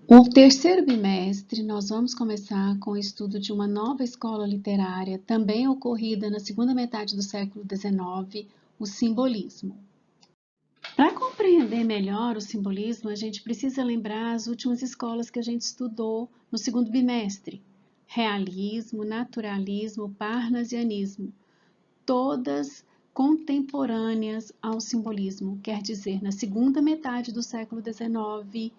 O terceiro bimestre, nós vamos começar com o estudo de uma nova escola literária, também ocorrida na segunda metade do século XIX, o simbolismo. Para compreender melhor o simbolismo, a gente precisa lembrar as últimas escolas que a gente estudou no segundo bimestre: realismo, naturalismo, parnasianismo, todas contemporâneas ao simbolismo, quer dizer, na segunda metade do século XIX,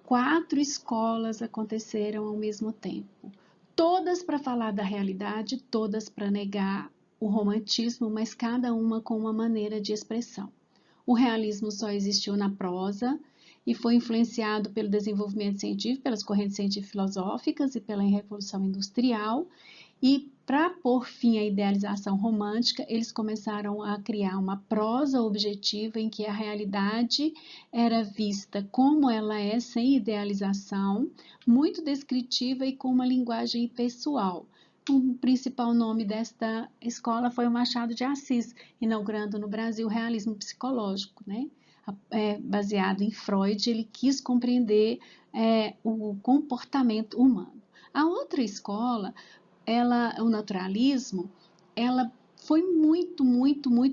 4 escolas aconteceram ao mesmo tempo, todas para falar da realidade, todas para negar o romantismo, mas cada uma com uma maneira de expressão. O realismo só existiu na prosa e foi influenciado pelo desenvolvimento científico, pelas correntes científico-filosóficas e pela Revolução Industrial. E para pôr fim à idealização romântica, eles começaram a criar uma prosa objetiva em que a realidade era vista como ela é, sem idealização, muito descritiva e com uma linguagem pessoal. O principal nome desta escola foi o Machado de Assis, inaugurando no Brasil o realismo psicológico, né? Baseado em Freud, ele quis compreender o comportamento humano. A outra escola, o naturalismo, ela foi muito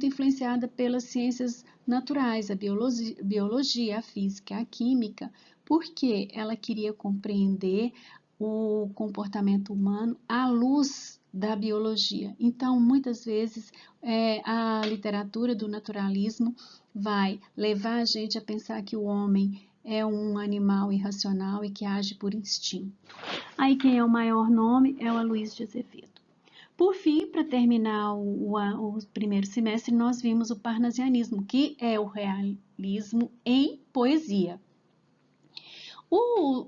influenciada pelas ciências naturais, a biologia, a física, a química, porque ela queria compreender o comportamento humano à luz da biologia. Então, muitas vezes, a literatura do naturalismo vai levar a gente a pensar que o homem é um animal irracional e que age por instinto. Aí quem é o maior nome é o Aloysio de Azevedo. Por fim, para terminar o primeiro semestre, nós vimos o parnasianismo, que é o realismo em poesia. O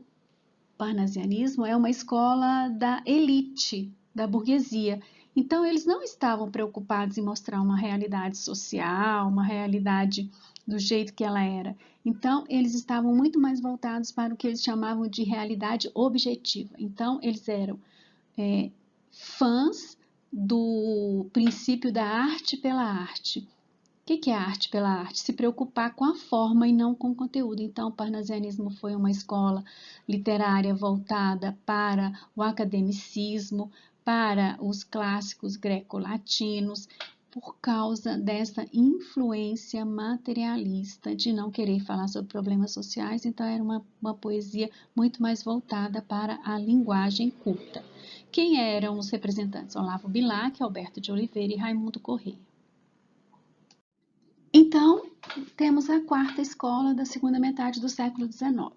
parnasianismo é uma escola da elite, da burguesia. Então, eles não estavam preocupados em mostrar uma realidade social, uma realidade do jeito que ela era. Então, eles estavam muito mais voltados para o que eles chamavam de realidade objetiva. Então, eles eram fãs do princípio da arte pela arte. O que é arte pela arte? Se preocupar com a forma e não com o conteúdo. Então, o parnasianismo foi uma escola literária voltada para o academicismo, para os clássicos greco-latinos, por causa dessa influência materialista de não querer falar sobre problemas sociais. Então, era uma poesia muito mais voltada para a linguagem culta. Quem eram os representantes? Olavo Bilac, Alberto de Oliveira e Raimundo Corrêa. Então, temos a quarta escola da segunda metade do século XIX.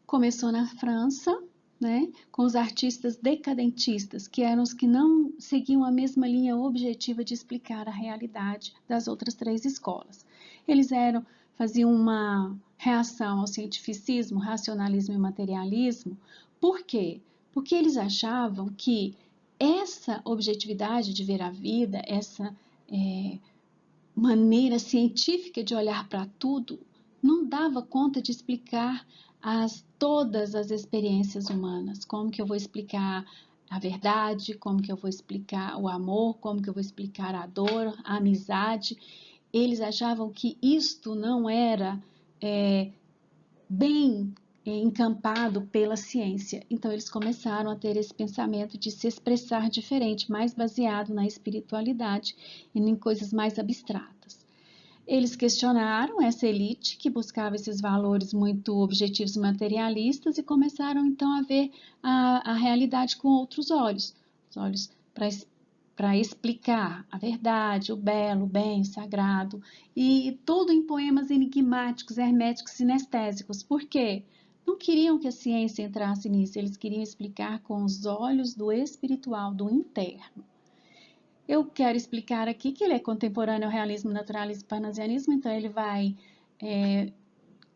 Começou na França, né, com os artistas decadentistas, que eram os que não seguiam a mesma linha objetiva de explicar a realidade das outras 3 escolas. Eles faziam uma reação ao cientificismo, racionalismo e materialismo. Por quê? Porque eles achavam que essa objetividade de ver a vida, essa maneira científica de olhar para tudo, não dava conta de explicar todas as experiências humanas. Como que eu vou explicar a verdade, como que eu vou explicar o amor, como que eu vou explicar a dor, a amizade. Eles achavam que isto não era bem encampado pela ciência. Então, eles começaram a ter esse pensamento de se expressar diferente, mais baseado na espiritualidade e em coisas mais abstratas. Eles questionaram essa elite que buscava esses valores muito objetivos e materialistas e começaram então a ver a realidade com outros olhos, os olhos para explicar a verdade, o belo, o bem, o sagrado, e tudo em poemas enigmáticos, herméticos, sinestésicos. Por quê? Não queriam que a ciência entrasse nisso, eles queriam explicar com os olhos do espiritual, do interno. Eu quero explicar aqui que ele é contemporâneo ao realismo, naturalismo e parnasianismo, então ele vai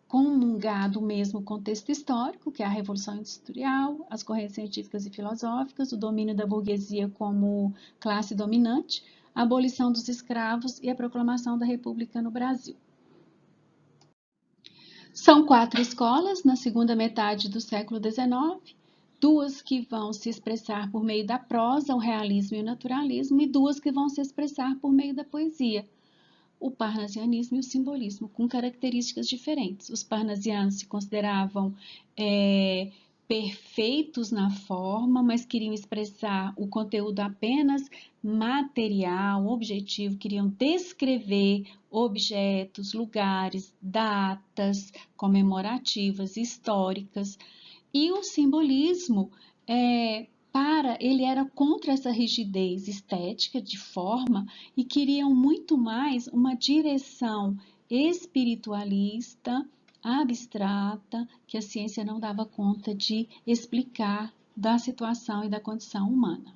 comungar do mesmo contexto histórico, que é a Revolução Industrial, as correntes científicas e filosóficas, o domínio da burguesia como classe dominante, a abolição dos escravos e a proclamação da República no Brasil. São 4 escolas na segunda metade do século XIX, 2 que vão se expressar por meio da prosa, o realismo e o naturalismo, e 2 que vão se expressar por meio da poesia. o parnasianismo e o simbolismo, com características diferentes. Os parnasianos se consideravam perfeitos na forma, mas queriam expressar o conteúdo apenas material, objetivo, queriam descrever objetos, lugares, datas comemorativas, históricas. E o simbolismo, ele era contra essa rigidez estética de forma e queriam muito mais uma direção espiritualista, abstrata, que a ciência não dava conta de explicar da situação e da condição humana.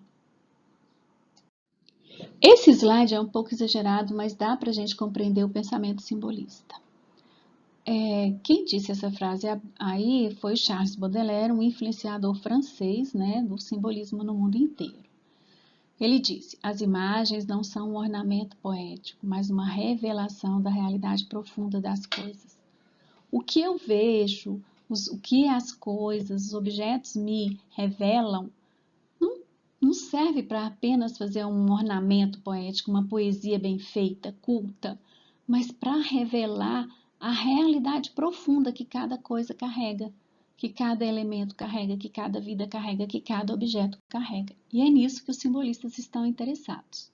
Esse slide é um pouco exagerado, mas dá para a gente compreender o pensamento simbolista. Quem disse essa frase aí foi Charles Baudelaire, um influenciador francês, né, do simbolismo no mundo inteiro. Ele disse: as imagens não são um ornamento poético, mas uma revelação da realidade profunda das coisas. O que eu vejo, o que as coisas, os objetos me revelam, não serve para apenas fazer um ornamento poético, uma poesia bem feita, culta, mas para revelar a realidade profunda que cada coisa carrega, que cada elemento carrega, que cada vida carrega, que cada objeto carrega. E é nisso que os simbolistas estão interessados.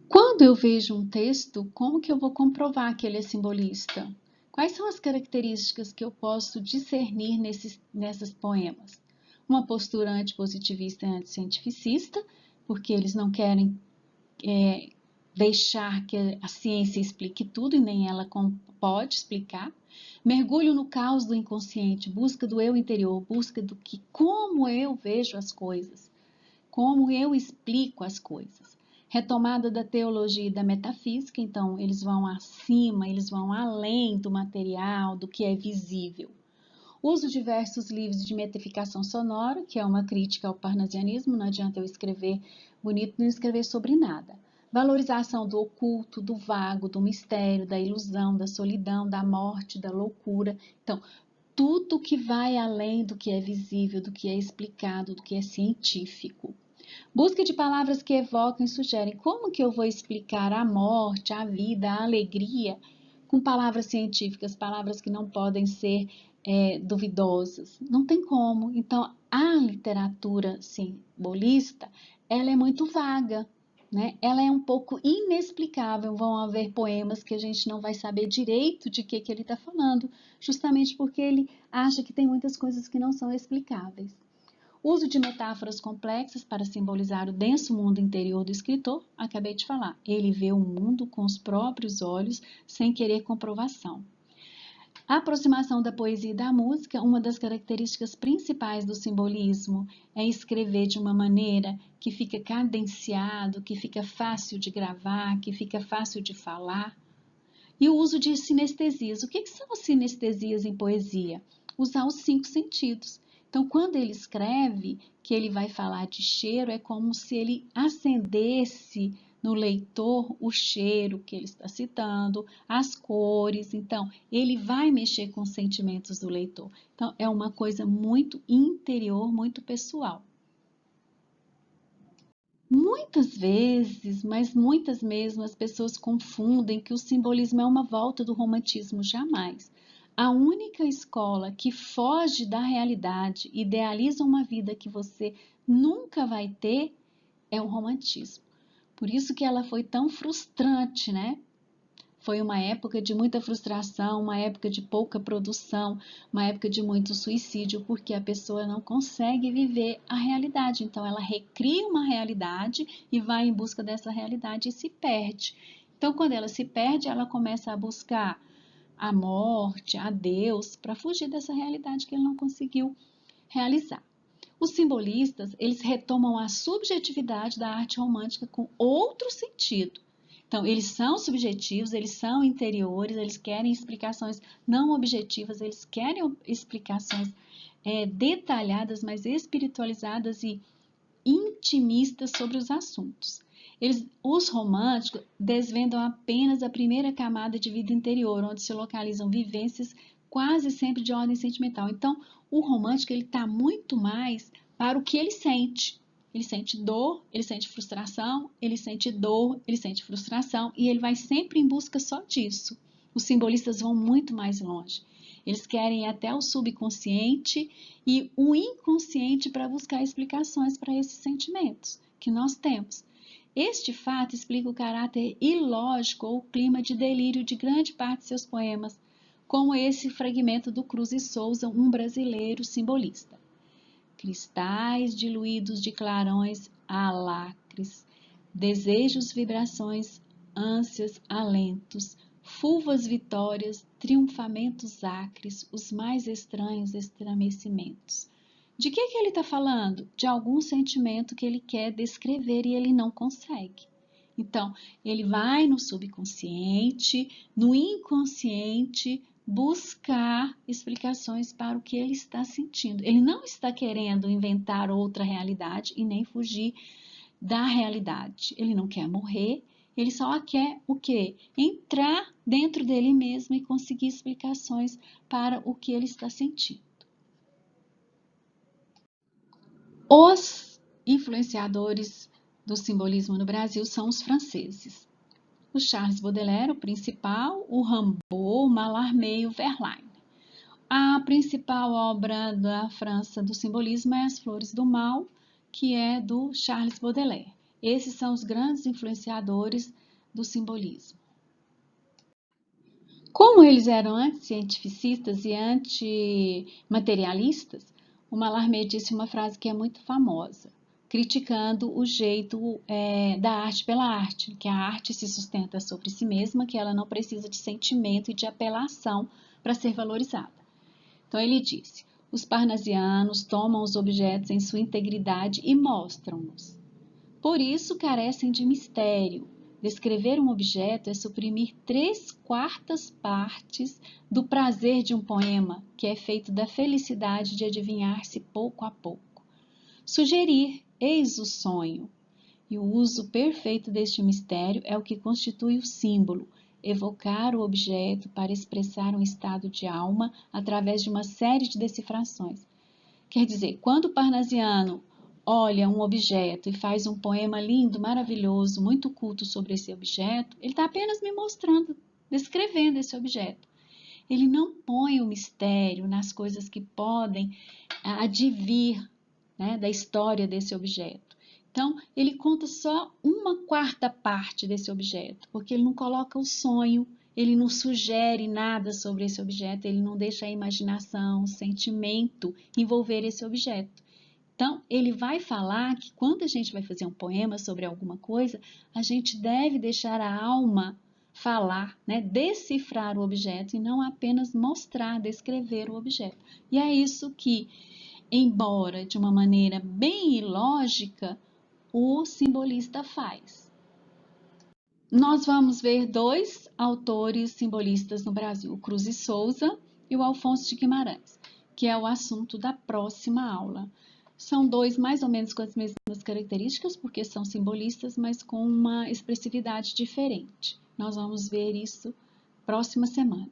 Quando eu vejo um texto, como que eu vou comprovar que ele é simbolista? Quais são as características que eu posso discernir nesses poemas? Uma postura antipositivista e anticientificista, porque eles não querem deixar que a ciência explique tudo e nem ela pode explicar. Mergulho no caos do inconsciente, busca do eu interior, busca do que, como eu vejo as coisas, como eu explico as coisas. Retomada da teologia e da metafísica, então eles vão acima, eles vão além do material, do que é visível. Uso de diversos livros de metificação sonora, que é uma crítica ao parnasianismo, não adianta eu escrever bonito e não escrever sobre nada. Valorização do oculto, do vago, do mistério, da ilusão, da solidão, da morte, da loucura. Então, tudo que vai além do que é visível, do que é explicado, do que é científico. Busca de palavras que evocam e sugerem. Como que eu vou explicar a morte, a vida, a alegria com palavras científicas, palavras que não podem ser duvidosas? Não tem como. Então, a literatura simbolista, ela é muito vaga, né? Ela é um pouco inexplicável. Vão haver poemas que a gente não vai saber direito de que ele está falando, justamente porque ele acha que tem muitas coisas que não são explicáveis. Uso de metáforas complexas para simbolizar o denso mundo interior do escritor, acabei de falar. Ele vê o mundo com os próprios olhos, sem querer comprovação. A aproximação da poesia e da música, uma das características principais do simbolismo é escrever de uma maneira que fica cadenciado, que fica fácil de gravar, que fica fácil de falar. E o uso de sinestesias. O que são as sinestesias em poesia? Usar os 5 sentidos. Então, quando ele escreve que ele vai falar de cheiro, é como se ele acendesse no leitor o cheiro que ele está citando, as cores. Então, ele vai mexer com os sentimentos do leitor. Então, é uma coisa muito interior, muito pessoal. Muitas vezes, mas muitas mesmo, as pessoas confundem que o simbolismo é uma volta do romantismo. Jamais. A única escola que foge da realidade, idealiza uma vida que você nunca vai ter, é o romantismo. Por isso que ela foi tão frustrante, né? Foi uma época de muita frustração, uma época de pouca produção, uma época de muito suicídio, porque a pessoa não consegue viver a realidade. Então, ela recria uma realidade e vai em busca dessa realidade e se perde. Então, quando ela se perde, ela começa a buscar a morte, a Deus, para fugir dessa realidade que ele não conseguiu realizar. Os simbolistas, eles retomam a subjetividade da arte romântica com outro sentido. Então, eles são subjetivos, eles são interiores, eles querem explicações não objetivas, eles querem explicações detalhadas, mas espiritualizadas e intimistas sobre os assuntos. Os românticos desvendam apenas a primeira camada de vida interior, onde se localizam vivências quase sempre de ordem sentimental. Então, o romântico está muito mais para o que ele sente. ele sente dor, ele sente frustração, ele sente dor, ele sente frustração, e ele vai sempre em busca só disso. Os simbolistas vão muito mais longe. Eles querem ir até o subconsciente e o inconsciente para buscar explicações para esses sentimentos que nós temos. Este fato explica o caráter ilógico ou o clima de delírio de grande parte de seus poemas, como esse fragmento do Cruz e Souza, um brasileiro simbolista. Cristais diluídos de clarões alacres, desejos, vibrações, ânsias, alentos, fulvas vitórias, triunfamentos acres, os mais estranhos estremecimentos. De que ele está falando? De algum sentimento que ele quer descrever e ele não consegue. Então, ele vai no subconsciente, no inconsciente, buscar explicações para o que ele está sentindo. Ele não está querendo inventar outra realidade e nem fugir da realidade. Ele não quer morrer, ele só quer o quê? Entrar dentro dele mesmo e conseguir explicações para o que ele está sentindo. Os influenciadores do simbolismo no Brasil são os franceses. O Charles Baudelaire, o principal, o Rimbaud, o Mallarmé e o Verlaine. A principal obra da França do simbolismo é As Flores do Mal, que é do Charles Baudelaire. Esses são os grandes influenciadores do simbolismo. Como eles eram anti-cientificistas e antimaterialistas, o Mallarmé disse uma frase que é muito famosa, criticando o jeito da arte pela arte, que a arte se sustenta sobre si mesma, que ela não precisa de sentimento e de apelação para ser valorizada. Então ele disse, os parnasianos tomam os objetos em sua integridade e mostram-nos. Por isso carecem de mistério. Descrever um objeto é suprimir 3/4 partes do prazer de um poema, que é feito da felicidade de adivinhar-se pouco a pouco. Sugerir, eis o sonho. E o uso perfeito deste mistério é o que constitui o símbolo, evocar o objeto para expressar um estado de alma através de uma série de decifrações. Quer dizer, quando o parnasiano olha um objeto e faz um poema lindo, maravilhoso, muito culto sobre esse objeto, ele está apenas me mostrando, descrevendo esse objeto. Ele não põe o mistério nas coisas que podem advir, né, da história desse objeto. Então, ele conta só 1/4 parte desse objeto, porque ele não coloca o sonho, ele não sugere nada sobre esse objeto, ele não deixa a imaginação, o sentimento envolver esse objeto. Então, ele vai falar que quando a gente vai fazer um poema sobre alguma coisa, a gente deve deixar a alma falar, né? Decifrar o objeto e não apenas mostrar, descrever o objeto. E é isso que, embora de uma maneira bem ilógica, o simbolista faz. Nós vamos ver 2 autores simbolistas no Brasil, o Cruz e Souza e o Alfonso de Guimarães, que é o assunto da próxima aula. São 2 mais ou menos com as mesmas características, porque são simbolistas, mas com uma expressividade diferente. Nós vamos ver isso próxima semana.